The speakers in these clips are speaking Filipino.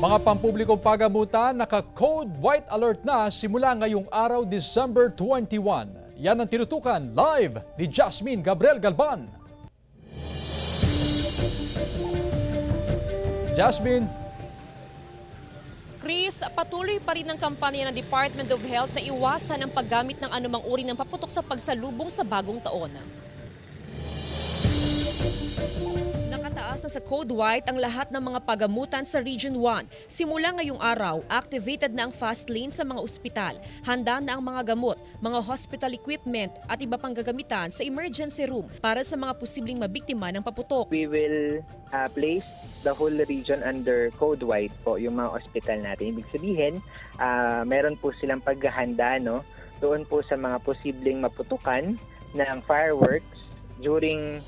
Mga pampublikong pagamutan, naka-code white alert na simula ngayong araw, December 21. Yan ang tinutukan live ni Jasmine Gabriel Galban. Jasmine. Chris, patuloy pa rin ang kampanya ng Department of Health na iwasan ang paggamit ng anumang uri ng paputok sa pagsalubong sa bagong taon. Nakataas na sa Code White ang lahat ng mga pagamutan sa Region 1. Simula ngayong araw, activated na ang fast lane sa mga ospital. Handa na ang mga gamot, mga hospital equipment at iba pang gagamitan sa emergency room para sa mga posibleng mabiktima ng paputok. We will place the whole region under Code White po, yung mga ospital natin. Ibig sabihin, meron po silang paghahanda doon po sa mga posibleng maputukan ng fireworks during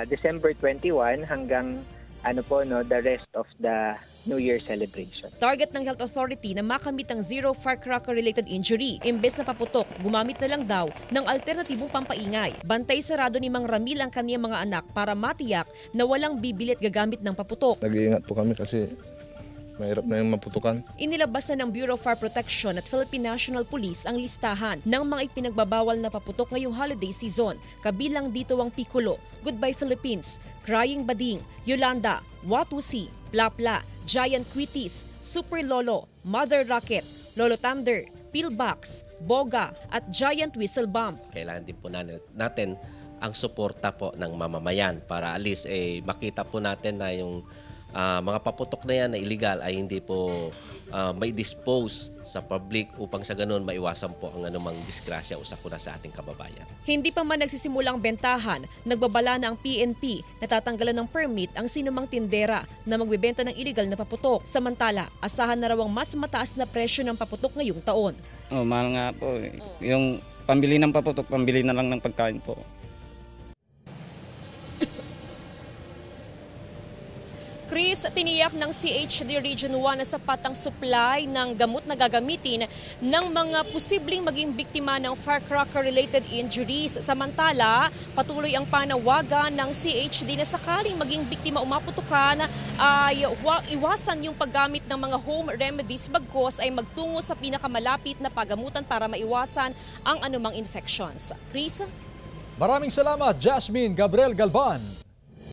December 21 hanggang the rest of the New Year celebration. Target ng Health Authority na makamit ang zero firecracker-related injury. Imbes na paputok, gumamit na lang daw ng alternatibong pampaingay. Bantay sarado ni Mang Ramil ang kaniyang mga anak para matiyak na walang bibilit gagamit ng paputok. Nag-iingat po kami kasi mahirap na yung maputukan. Inilabas na ng Bureau of Fire Protection at Philippine National Police ang listahan ng mga ipinagbabawal na paputok ngayong holiday season. Kabilang dito ang Piccolo, Goodbye Philippines, Crying Bading, Yolanda, Watusi, Plapla, Giant Quitis, Super Lolo, Mother Rocket, Lolo Thunder, Pillbox, Boga at Giant Whistle Bomb. Kailangan din po natin ang suporta po ng mamamayan para at least makita po natin na yung mga paputok na yan na illegal ay hindi po may dispose sa public upang sa ganun maiwasan po ang anumang disgrasya o sakuna sa ating kababayan. Hindi pa man nagsisimulang bentahan, nagbabala na ang PNP na tatanggalan ng permit ang sinumang tindera na magbebenta ng illegal na paputok. Samantala, asahan na raw ang mas mataas na presyo ng paputok ngayong taon. Mahal nga po. Yung pambili ng paputok, pambili na lang ng pagkain po. Chris, tiniyak ng CHD Region 1 na sapat ang supply ng gamot na gagamitin ng mga posibleng maging biktima ng firecracker-related injuries. Samantala, patuloy ang panawagan ng CHD na sakaling maging biktima o maputukan ay iwasan yung paggamit ng mga home remedies bagkos ay magtungo sa pinakamalapit na pagamutan para maiwasan ang anumang infections. Chris? Maraming salamat, Jasmine Gabriel Galban.